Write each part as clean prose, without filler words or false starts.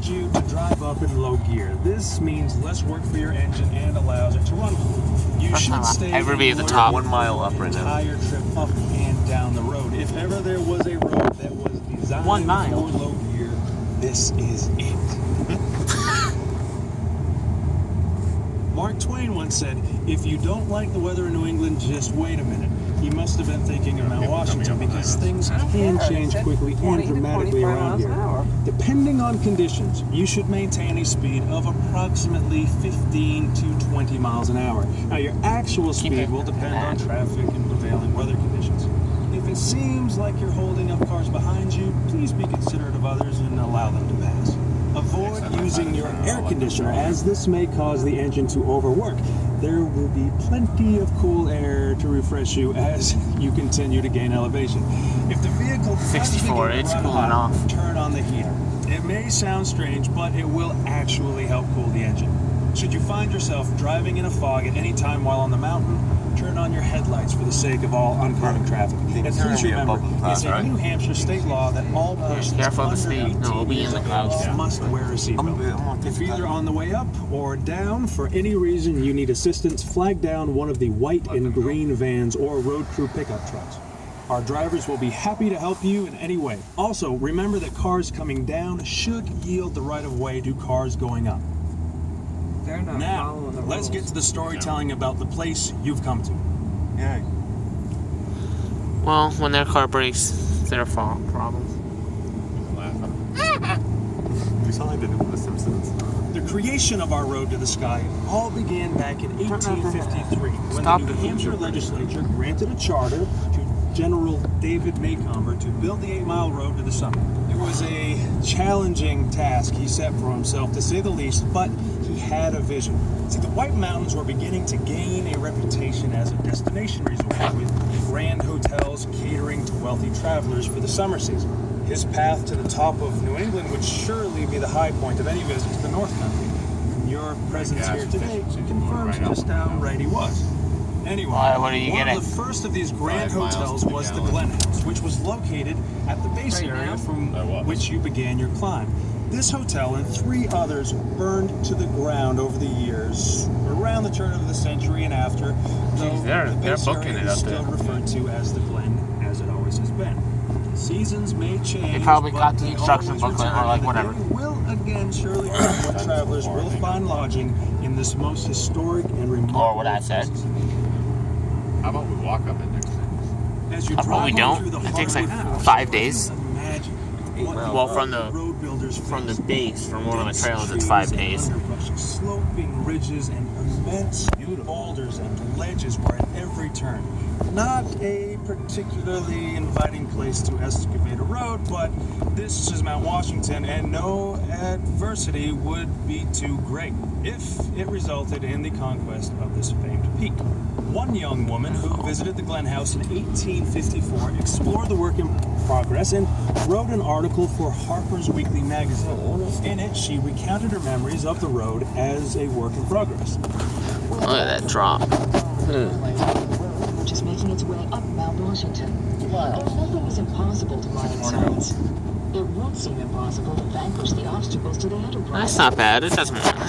expect you to drive up in low gear. This means less work for your engine and allows it to run. You should stay everybody at the top. 1 mile up right now. Entire trip up and down the road. If ever there was a road that was designed 1 mile. for low gear, this is it. Mark Twain once said, "If you don't like the weather in New England, just wait a minute." He must have been thinking of Mount Washington because things can change quickly and dramatically around here. Depending on conditions, you should maintain a speed of approximately 15 to 20 miles an hour. Now, your actual speed will depend on traffic and prevailing weather conditions. If it seems like you're holding up cars behind you, please be considerate of others and allow them to pass. Avoid using your air conditioner, as this may cause the engine to overwork. There will be plenty of cool air to refresh you as you continue to gain elevation. If the vehicle does 64, begin to it's run cooling hot, off. turn on the heater. It may sound strange, but it will actually help cool the engine. Should you find yourself driving in a fog at any time while on the mountain, turn on your headlights for the sake of all oncoming traffic. And please remember, it's a New Hampshire state law that all persons careful of the under speed. 18 No, we'll be in the clouds. must wear a seatbelt. If either on the way up or down, for any reason you need assistance, flag down one of the white and green vans or road crew pickup trucks. Our drivers will be happy to help you in any way. Also, remember that cars coming down should yield the right of way to cars going up. They're not Now, following the let's get rules. to the storytelling about the place you've come to. Yeah. Well, when their car breaks, it's their fault. Problem. You sound like they did with The Simpsons. The creation of our road to the sky all began back in 1853 when Stop the New it. Hampshire legislature granted a charter to General David Maycomber to build the 8-mile road to the summit. It was a challenging task he set for himself, to say the least, but he had a vision. See, the White Mountains were beginning to gain a reputation as a destination resort, with grand hotels catering to wealthy travelers for the summer season. His path to the top of New England would surely be the high point of any visit to the North Country. Your presence here today confirms just how right he was. Anyway, Why, what are you one getting? of the first of these grand 5 miles hotels to the was the gallon. Glen House, which was located at the base Right area now? from which you began your climb. This hotel and 3 others burned to the ground over the years, around the turn of the century and after, though Jeez, the they're base booking area it is up still there. referred to as the Glen, as it always has been. Seasons may change. They probably but got the they instruction always booklet or return, like and whatever. the day will again surely come when travelers will find lodging in this most historic and remarkable Or what I said. places. How about we walk up it next time? As you How about we drive don't? through the It takes like Hardwood House, 5 days. imagine what Well, from the road builders face. base, from one of the Dense trails, it's trees 5 and days. underbrush, sloping ridges and immense boulders and ledges were at every turn. Not a particularly inviting place to excavate a road, but this is Mount Washington, and no adversity would be too great if it resulted in the conquest of this famed peak. One young woman who visited the Glen House in 1854 explored the work in progress and wrote an article for Harper's Weekly magazine. In it, she recounted her memories of the road as a work in progress. Look at that drop. Which is making its way up Mount Washington. If nothing is impossible to modern science, it would seem impossible to vanquish the obstacles to the enterprise. That's not bad. It doesn't matter.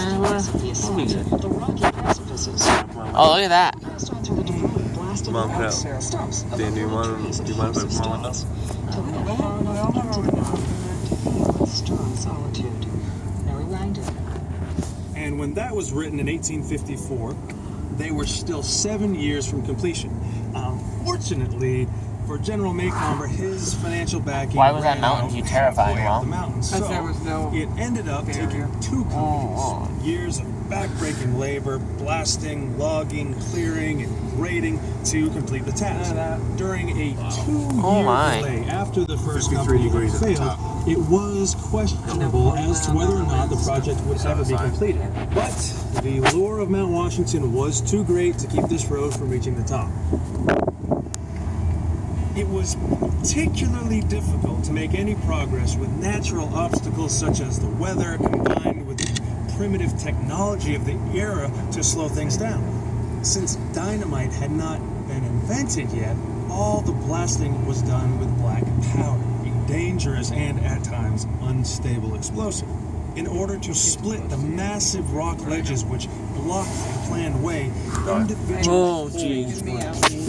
The ascent, the rocky precipices, Oh, look at that. passed on through the debris of blasted Mount rocks, Carroll. stumps of Dan, do you fallen mind- trees, do you and mind if I heaps of come on stones, till they were hurled into the mountain to feel with strong solitude. Mary Langdon. And when that was written in 1854, they were still 7 years from completion. Fortunately for General Maycomber, his financial backing Why was that ran mountain out view terrifying, halfway up Ron? the mountain. So Because there was no it ended up barrier. taking 2 companies, years of backbreaking labor, blasting, logging, clearing, and grading to complete the task. During a 2-year my. delay after the first 53 company had degrees at the failed, top. it was questionable as to whether or not the project would ever be completed. But the lure of Mount Washington was too great to keep this road from reaching the top. It was particularly difficult to make any progress with natural obstacles such as the weather combined with the primitive technology of the era to slow things down. Since dynamite had not been invented yet, all the blasting was done with black powder, a dangerous and at times unstable explosive. In order to split the massive rock ledges which blocked the planned way, individual Oh, holes geez. were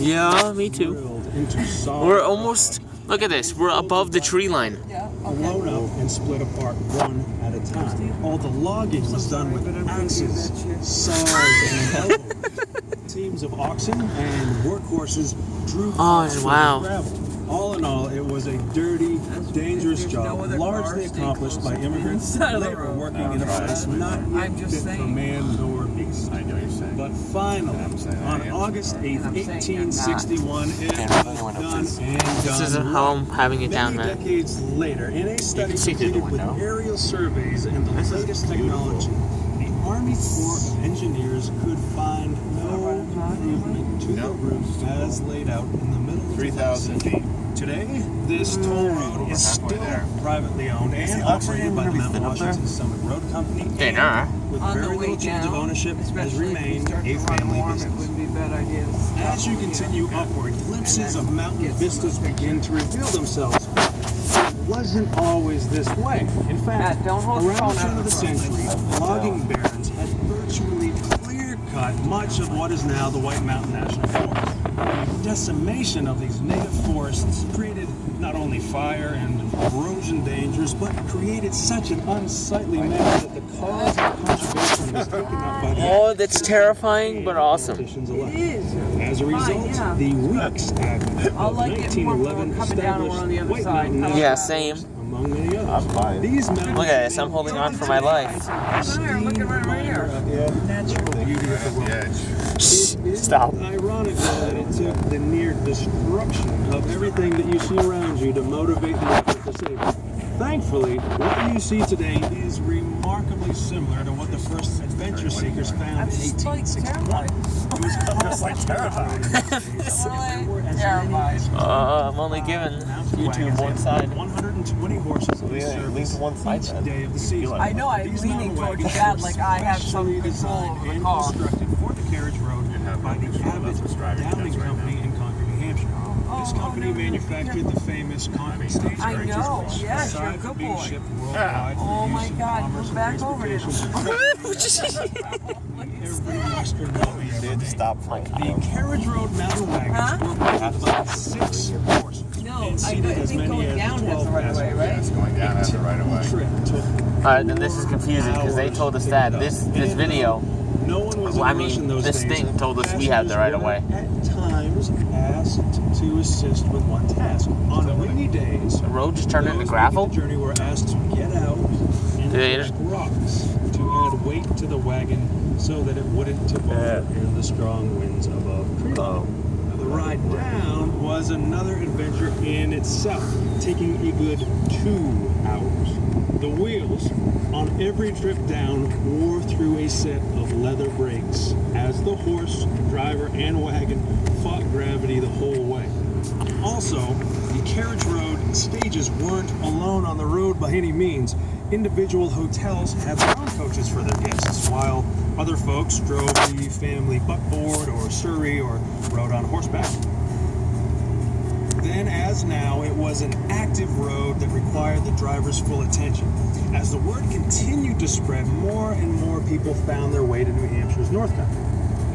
Yeah, me too. drilled into solid We're almost. Look at this. We're above the tree line. Yeah, blown up and split apart one at a time. All the logging was done with axes, saws, and elbows. Teams of oxen and workhorses drew Oh, through the wow. gravel. All in all, it was a dirty, dangerous There's job, no other largely cars, stay accomplished by close to the immigrants side of the labor road. working in a place not yet I'm just fit for saying. man nor beast. I know you're saying. But finally, I'm saying I on am. August 8th, And I'm saying you're 1861, it Can't was really went up done this. and This done is how I'm having it down, Many man. decades later, in a study can see through the completed with window. aerial surveys and the This is latest beautiful. technology, the Army Corps of Engineers could find no improvement to the route as laid out in the middle of 3,000 the feet. Today, this toll road is halfway still there. privately owned and that operated by the really Mount thin up there? Washington Summit Road Company. They and are. with On very the way little change of down, ownership, has especially if you remained start a to run family warm, it business. wouldn't be a bad idea to stop As you over here. continue upward, glimpses of mountain Get some vistas begin to reveal themselves. It wasn't always this way. In fact, Matt, don't hold the around phone the turn out of the in front. century, logging barons had virtually clear-cut much of what is now the White Mountain National Forest. The decimation of these native forests created not only fire and erosion dangers, but created such an unsightly mess that the cause of conservation was taken up by the Oh, that's terrifying, but awesome. politicians It elect. is. As a result, yeah. the Weeks Act I'll of like it more when 1911 we're coming down and we're on the other established side. White Mountain Yeah, National same. Forest, among many others. I'm fine. These mountains Look at this. I'm holding on for my life. I'm looking right here. natural beauty of the The world. edge. It is Stop. ironic that it took the near destruction of everything that you see around you to motivate the effort to save it. Thankfully, what you see today is remarkably similar to what the first adventure seekers found in That's like 1861. It was It's like terrifying. Terrified. I'm only giving YouTube one side. 120 horses in Yeah, service lean to one side each then. day of the You feel season. like- I know, I'm These leaning mountain towards wagons that were like I have some specially control designed over the and car. constructed for the carriage road have by no the control, Abbott that's what's driving you Downing nuts right Company in Concord, New Hampshire. This company manufactured the famous Concord stage I carriages, know, which, yes, you're a besides good being boy. shipped worldwide for Oh use my in God, commerce move and back over to transportation every western country They had to stop fighting. the carriage road mountain wagons Huh? were pulled by 6 horses No, and I seated as think many going as down has 12 the right of way, passengers. right? It's going down as a right away. Trip took Alright, then this is confusing because they told us that. This video, no one was Well, I in a rush mean, in those this days. thing told us we had the right of way. Passengers were At times asked to assist with one task. On windy days, the road just turned into those gravel. making the journey were asked to get out and They collect just- rocks to add weight to the wagon so that it wouldn't tip over in the strong winds above tree level. Now, the ride down was another adventure in itself, taking a good 2 hours. The wheels on every trip down wore through a set of leather brakes as the horse, driver, and wagon fought gravity the whole way. Also, the carriage road stages weren't alone on the road by any means. Individual hotels had their own coaches for their guests, while other folks drove the family buckboard or surrey or rode on horseback. Then, as now, it was an active road that required the driver's full attention. As the word continued to spread, more and more people found their way to New Hampshire's North Country.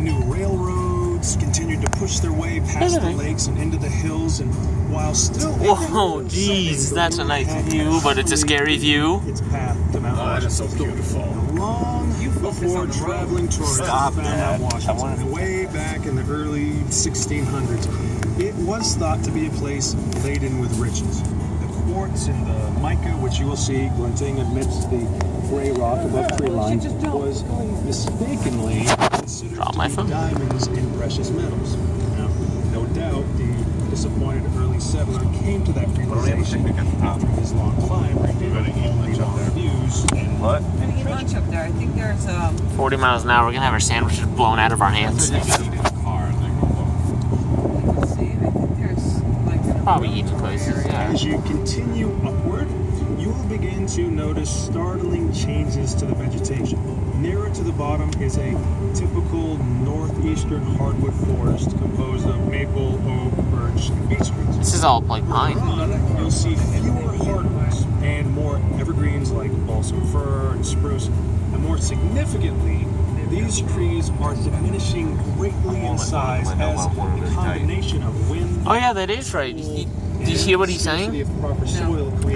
New railroads continued to push their way past the lakes and into the hills, and while still... Whoa, geez, that's a nice view, but it's a scary view. Its path to Mount Oh, that is so Washington. beautiful. Long focus before on the road. traveling tourists Stop found that. Mount I wanted Washington, to- way back in the early 1600s, it was thought to be a place laden with riches. The quartz and the mica, which you will see glinting amidst the gray rock above tree line, was mistakenly considered Drop to my be phone. diamonds and precious metals. Now, no doubt, the disappointed early settler came to that realization after his long climb, revealing only long views and What? I'm gonna eat lunch up there. I think there's 40 miles an hour, we're gonna have our sandwiches blown out of our hands. They just eat in the car and they go, let's see, I think there's like an Probably eating places, yeah. As you continue upward, you will begin to notice startling changes to the vegetation. Nearer to the bottom is a typical northeastern hardwood forest composed of maple, oak, birch, and beech trees. This is all like pine. You'll see fewer hardwoods and more evergreens like balsam fir and spruce. And more significantly, these trees are diminishing greatly in size as a combination of wind. Oh yeah, that is right. Do you hear what he's saying? The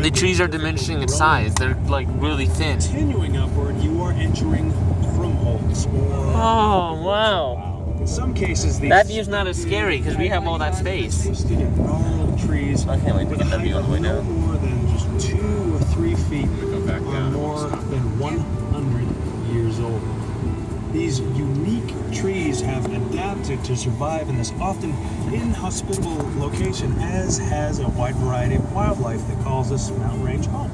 The trees are diminishing in size. They're like really thin. Continuing upward, you are entering drumholes, or Oh wow. in some cases, these That view's not as scary because we have all that space. twisted and gnarled trees I can't wait to with get a that height view on of the way no down. more than just 2 or 3 feet Go back are down. more than 100 years old. These unique trees have adapted to survive in this often inhospitable location, as has a wide variety of wildlife that calls this mountain range home.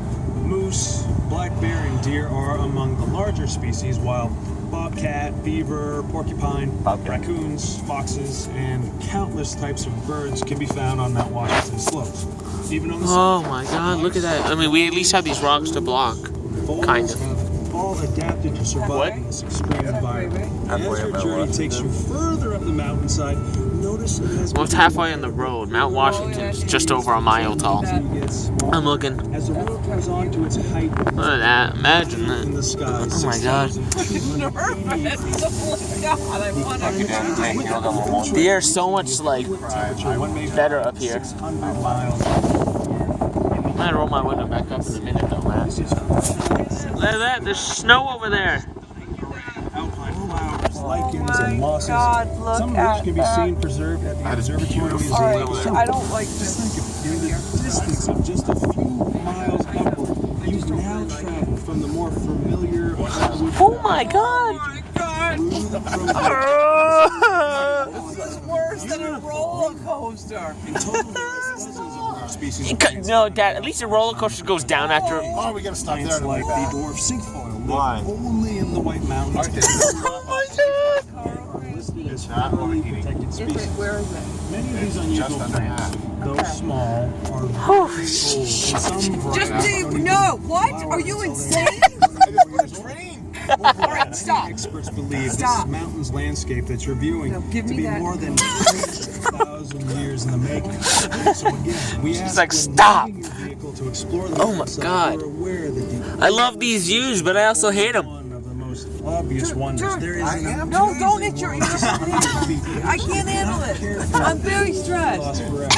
Moose, black bear, and deer are among the larger species, while bobcat, beaver, porcupine, raccoons, foxes, and countless types of birds can be found on Mount Washington slopes. Even on the Oh my god, look at that. I mean, we at least have these rocks to block. Voles Kind of. have all adapted to survive What? in this extreme environment. As Halfway your up Mount journey Washington. takes you further up the mountainside, notice it has Well, it's halfway on the road. Mount Washington's just over a mile tall. I'm looking. As the road comes on to its height Look at that. Imagine in that. the sky, Oh my God. 6,280 God, I want to. The air's so much like better up here. 600 miles. I'm gonna roll my window back up in a minute though, man. Look at that. There's snow over there. Alpine flowers, lichens, and mosses. God, look Some of at which can be that. seen preserved at the That is Observatory beautiful. Museum. All right, Some I don't like Just this. think of in the distance of just a few miles upward, you've now traveled from the more familiar hardwood Oh my god. This is worse than a roller coaster. in total dozens of rare species of plants. No, Dad, at least the roller coaster goes down after. Oh, we gotta stop there. Plants and like like the dwarf cinquefoil Why? live only in the White Mountains. Oh my god. Listed as not federally overheating. protected Is it? species. Where is it? Many of these It's unusual just under plants, half. though small, are very old. And some Just varieties do, don't no, even what? flower Are you until insane? All right, stop. Experts believe Stop. this mountain's landscape that you're viewing No, give to me be that. more than 1,000 years in the making. So again, we ask like, when stop. leaving your vehicle to explore the Oh my mountainside, God. you're aware that the I love these views, but I also hate them. one of the most obvious wonders. There is an No, don't amazing hit your wall ears. of I can't handle it. I'm very stressed. lost forever.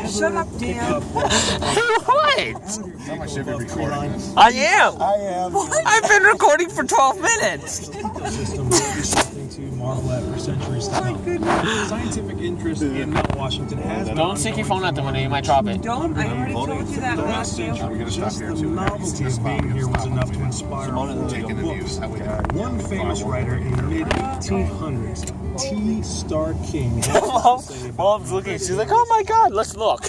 Shut up, Dan. What? Someone should be recording this. I am. I am. I've been recording for 12 minutes. Ecosystem will be something to marvel at for centuries to come. Scientific interest in Mount Washington has been Don't stick your phone out the window, you might drop it. Don't, I already told you that, the last Matthew. century. We're gonna stop Just here the too. novelty of being here was enough to inspire Taking the views. That way One famous writer in the mid-1800s, T. Starr King, had Mom, to say about Mom's looking. She's like, oh my god, let's look.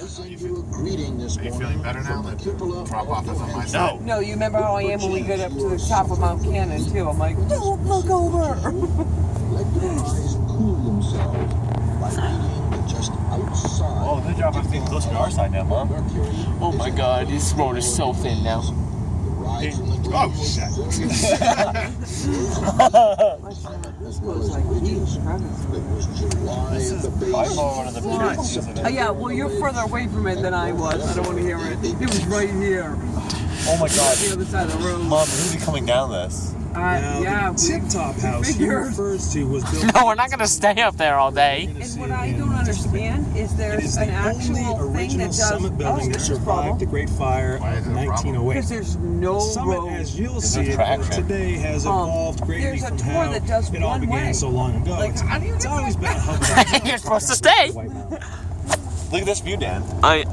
Greeting this Are you morning feeling better now? from the cupola Drop off this on my No. side. No, you remember how I am when we get up to the top of Mount Cannon, too. I'm like, don't look over. Let your eyes cool themselves by reading just outside. Oh, good job. I'm staying close to our side now, Mom. Mercury Oh my god, this road is so thin now. rides in the Oh, This goes like Jesus Christ. It was July the By base. far one of the biggest, isn't it? Yeah, well, you're further away from it than I was. I don't want to hear it. It was right here, Oh my god. the other side of the road. Mom, who's he coming down this? Now, Yeah, the Tip-Top House he figured. refers to was built No, we're not gonna stay up there all day. And what I don't understand is It there's is an the actual only thing original that does. summit building that there's a survived problem. the Great Fire Why of is it a problem? 1908. Because there's no Summit, road. as you'll Is see there it, traction? today has evolved greatly there's a from tour how that does it all one began way. so long ago. Like, how do you It's get always been a hub of You're supposed to stay. White Mountain. Look at this view, Dan. I'm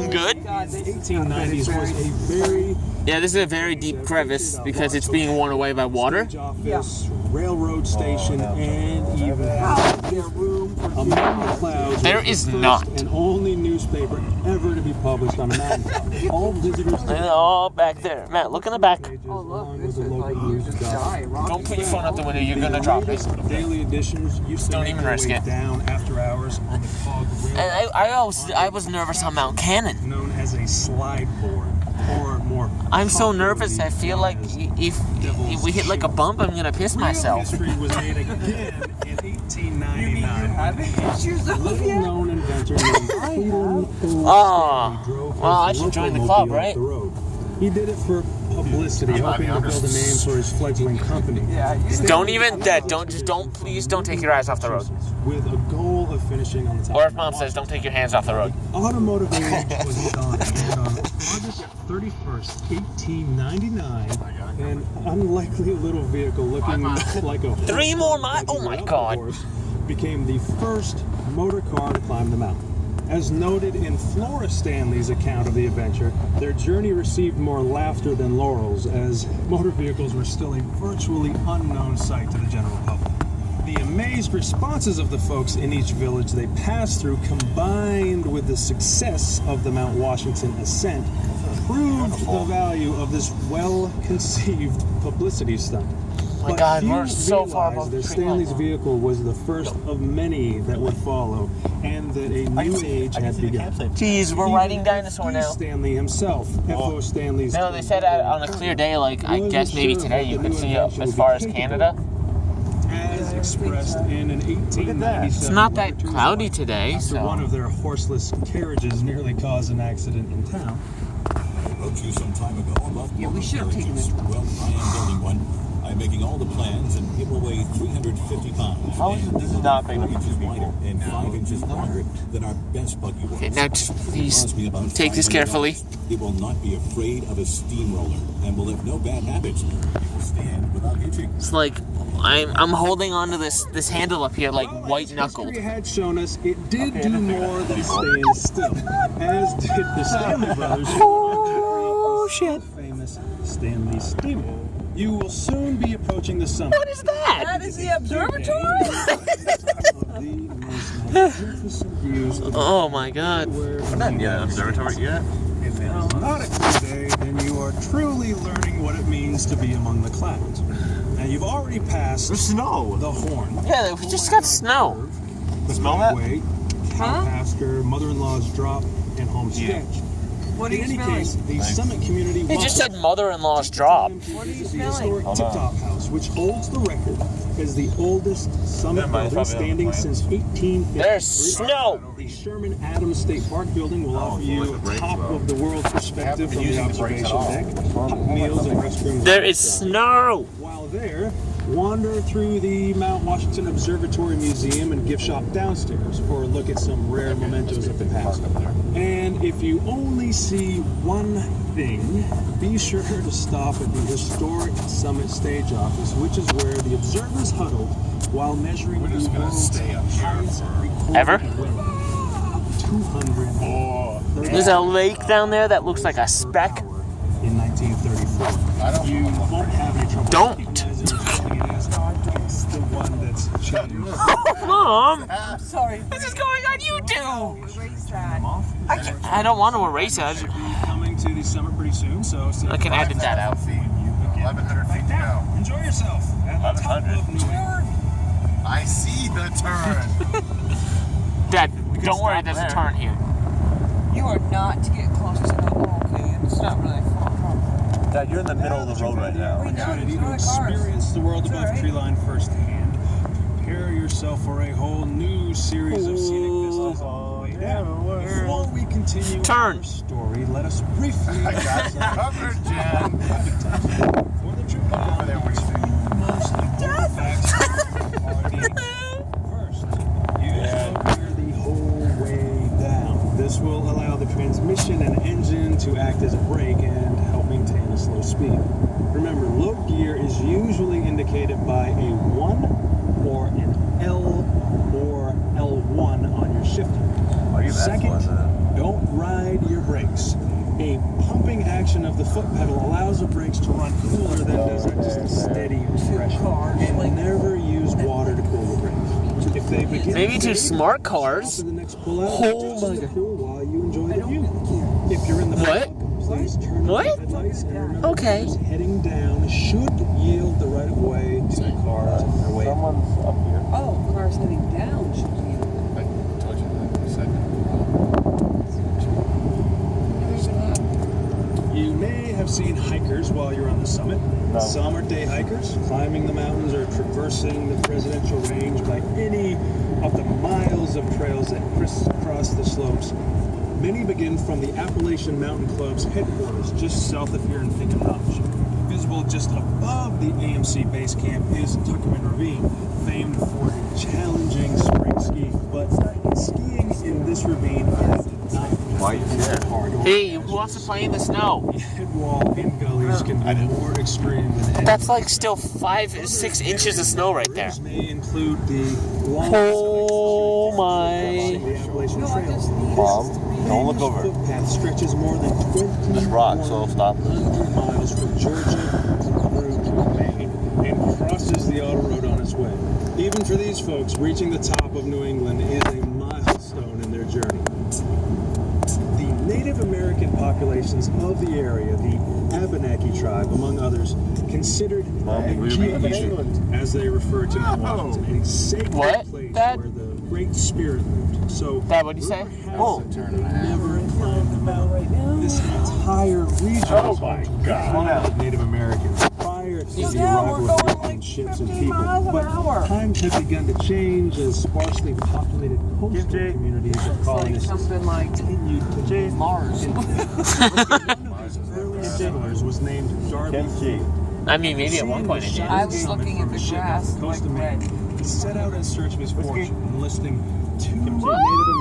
good. God, The they 1890s was a very Yeah, this is a very deep crevice because it's being worn away by water. huge office, railroad station, and even How is there room for Among the Clouds. There was the is first not. and only newspaper ever to be published on a mountaintop. All visitors And all back there. Matt, look in the back. pages, Oh, along look, with this the is local like you news just gossip. die. Rocky Don't put your phone Trail. out the window, you're The gonna drop it. latest daily editions used to Don't make even their risk way it. down after hours on the cog rail, And I was nervous on Mount Cannon. known as a slide board. or more. I'm so popularly nervous. I feel like known if we hit like a bump, I'm gonna piss as real myself. history was made again in 1899. Having pictures of Little you? known inventor named Cleveland Oh, Stanley drove well, I his should join the club, locomobile right? up the road. He did it for publicity, hoping to build a name for his fledgling company. Yeah, you Don't even please don't take your eyes off the road. With a goal of finishing on the top. Or of if mom the says, don't take your hands off the road. automotive age was done on August 31st, 1899. An unlikely little vehicle looking like a 3 more miles? Oh my God. horse became the first motor car to climb the mountain. As noted in Flora Stanley's account of the adventure, their journey received more laughter than laurels, as motor vehicles were still a virtually unknown sight to the general public. The amazed responses of the folks in each village they passed through, combined with the success of the Mount Washington ascent, proved the value of this well-conceived publicity stunt. My But God, few we're so far realized above that the tree Stanley's line. vehicle was the first of many that would follow, and that a new age had begun. Jeez, we're riding dinosaur now. Stanley himself, F.O. Stanley's. No, they said on a clear day, like I guess maybe today, you could see as far as Canada. As expressed in an 1897 It's not that letter to his cloudy wife today, after so- one of their horseless carriages nearly caused an accident in town. I wrote you some time ago about Yeah, we should have taken carriages. this. Well, I am building one. I'm making all the plans, and it will weigh 350 pounds. How is this is not big 4 enough for inches two wider people? and 5 inches longer than our best buggy was. Okay, now just please Cost me about take this $500. carefully. It will not be afraid of a steamroller and will have no bad habits. It will stand without hitching. It's like I'm holding on to this handle up here like Well, white as knuckled. history had shown us, it did do more than stand still, as did the Stanley brothers. Oh shit! Famous Stanley steamer. You will soon be approaching the summit. What is that? That is the observatory? Of the most magnificent views of Oh my God. anywhere in I'm the not near the United observatory States. yet. If it is not a clear day, then you are truly learning what it means to be among the clouds. Now you've already passed There's snow. the Horn. Yeah, we just got snow. The Smell that? Flagway, Cow Huh? Pasture, Mother-in-law's Drop, and Home Yeah. Stretch. What are In you any smelling? case, the Summit community He just said mother-in-law's drop. What are you the smelling? historic Hold Tip on. Top House, which holds the record as the oldest summit Never mind, building it's probably on the standing plan. since 1853. There's snow. The Sherman Adams State Park building will offer so you like the a brakes, top though. of the world perspective been from the using the brakes at observation all. deck, hot meals and restrooms. There is outside. snow. While there, wander through the Mount Washington Observatory Museum and gift shop downstairs for a look at some rare mementos of the past. And if you only see one thing, be sure to stop at the historic Summit Stage Office, which is where the observers huddled while measuring We're just the gonna world's stay up here highest for- recorded Ever? wind, 230 There's a lake down there that looks like a speck. in 1934. I don't You won't have any trouble Don't. recognizing which building it is. It's the one that's changed. Mom, I'm sorry. this is going on YouTube. Erase that. I don't want to erase it. Should be coming to the summit pretty soon, so I can edit that out. 1,100 feet to now. go. Enjoy yourself at the top 1,100. of New England. I see the turn. Dad, don't stop worry, there's a there. turn here. You are not to get close to the wall, okay? It's not really far from. Dad, you're in the middle of the road right now. We know, Opportunity it's to not cars. experience the world It's above alright. tree line firsthand. Prepare yourself for a whole new series of scenic vistas on the way down. Before we continue Turn. our story, let us briefly I got you covered, Jen. for the trip down. Over there, what do you think? Two most important facts are the first, use low gear the whole way down. This will allow the transmission and engine to act as a brake and help maintain a slow speed. Remember, low gear is usually indicated by a 1 or an L or L1 on your shifter. Are you Second, don't ride your brakes. A pumping action of the foot pedal allows the brakes to run cooler than does just a steady pressure. And never use water to cool the brakes. If they begin Maybe to two fade, smart stop cars. at the next pull-out, Oh adjust my the God. pool while you enjoy the view. If you're in the What? fog, please turn What? off the headlights and remember Okay. cars heading down should yield the right of way to cars on their way. Someone's up here. Oh, cars heading down should be. I told you that a second. You may have seen hikers while you're on the summit. No. Some are day hikers, climbing the mountains or traversing the presidential range by any of the miles of trails that crisscross the slopes. Many begin from the Appalachian Mountain Club's headquarters, just south of here in Pinkham Notch. Visible just above the AMC base camp is Tuckerman Ravine, famed for challenging spring skiing. But skiing in this ravine is not hard. Hey, who wants to play in the snow? Head wall and gullies can be more extreme than any. That's like still 5-6 inches of snow right there. Rivers may include the long Oh my. the Appalachian No, I Trail. just need Mom, don't look over. Footpath stretches more than 20 There's rocks, so stop. miles from Georgia through to Maine and crosses the autoroad on its way. Even for these folks, reaching the top of New England is a milestone in their journey. The Native American populations of the area, the Abenaki tribe, among others, considered Georgia, as they refer to Mount Washington, a sacred What, place Dad? where the Great Spirit lived. So, Dad, what'd you say? Oh, never climbed the mountain. This entire region was home to Native Americans prior to the now we're arrival of going European like ships and 50 people. miles an But hour. times have begun to change as sparsely populated coastal communities of It's like colonists something like continued to Mars. early settlers was named Darby. I mean, maybe at one point it did. I was looking at the grass like red. He set out in search of his fortune, enlisting 2 Native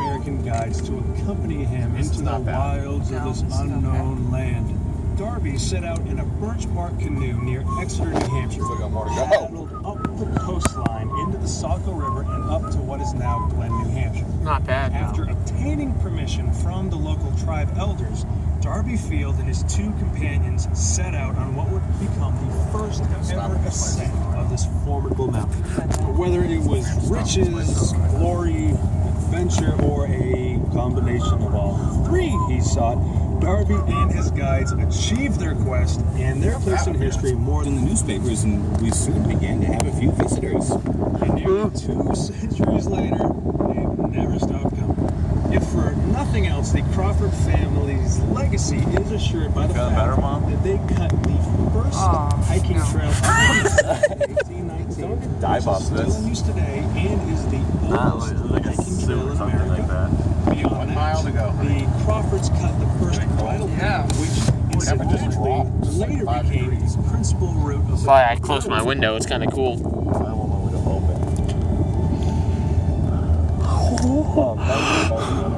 American guides to accompany him into the wilds of this unknown land. Darby set out in a birch bark canoe near Exeter, New Hampshire, We got more to go. paddled up the coastline into the Saco River and up to what is now Glen, New Hampshire. Not bad. After obtaining permission from the local tribe elders, Darby Field and his 2 companions set out on what would become the first ever ascent of this formidable mountain. Whether it was riches, glory, adventure, or a combination of all 3 he sought, Darby and his guides achieved their quest and their place in history more than in the newspapers, and we soon began to have a few visitors. and nearly 2 centuries later, they've never stopped coming. If for nothing else, the Crawford family's legacy is assured by the Feeling fact better, Mom? that they cut the first hiking no. trail in 1819. Dive off Still this. in use today and is the oldest Like a hiking sewer trail or in something like America. that. Beyond 1 that, mile to go. the Crawfords cut the first bridle path, which incidentally later became the principal route of That's why I closed my window. It's kind of cool. I don't want my window open.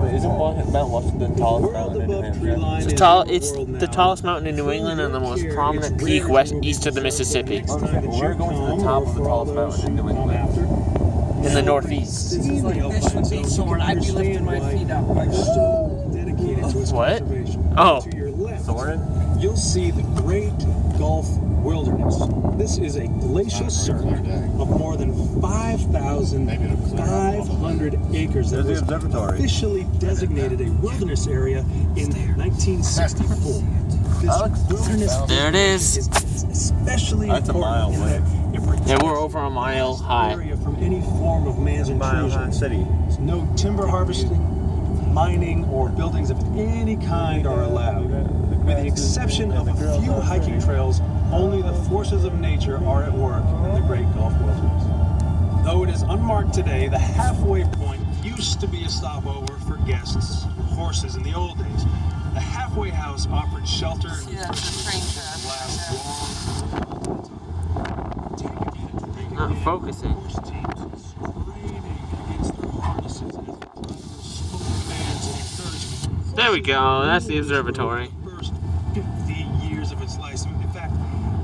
Isn't Mount Washington the tallest mountain in New Hampshire? It's the tallest mountain in New England and the most prominent peak east of the Mississippi. We're going to the top of the tallest mountain in New England. In the Northeast. This is like this would be Soren. I'd be lifting my feet up. Like, dedicated to its What? conservation. Oh. To your left, Soren? you'll see the Great Gulf Wilderness. This is a glacial cirque of more than 5,500 acres that There's the was observatory. officially designated a wilderness area in 1964. This wilderness There it is. especially That's a mile important in that it protects Yeah, we're over a mile the high. area from any form of man's intrusion. City. No timber harvesting, mining, or buildings of any kind are allowed. With the exception of a few hiking trails, only the forces of nature are at work in the Great Gulf Wilderness. Though it is unmarked today, the halfway point used to be a stopover for guests and horses in the old days. The halfway house offered shelter see, that's the train track. Not focusing. There we go. That's the observatory. First 50 years of its life. In fact,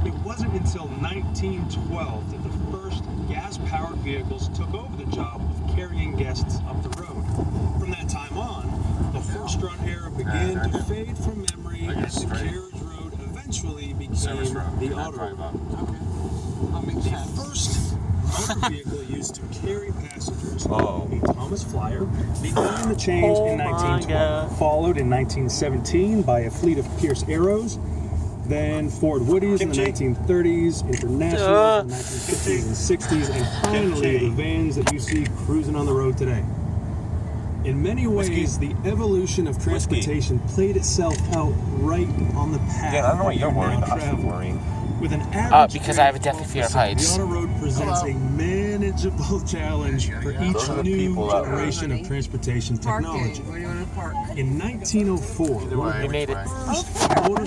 it wasn't until 1912 that the first gas-powered vehicles took over the job of carrying guests up the road. From that time on, the horse-drawn era began to fade from memory as the carriage road eventually became the auto road. The first motor vehicle used to carry passengers, a Thomas Flyer, began the change in 1912, followed in 1917 by a fleet of Pierce Arrows, then Ford Woodies in the 1930s, Internationals in the 1950s and 60s, and finally the vans that you see cruising on the road today. In many ways, the evolution of transportation played itself out right on the path. Again, I don't know why that you're we worried. now I'm travel. worrying. With an average because I have a deathly fear of heights. The auto road presents a manageable challenge for each Those are the new people that- generation of transportation technology. Parking. Where do you want to park? In 1904, We made it. motor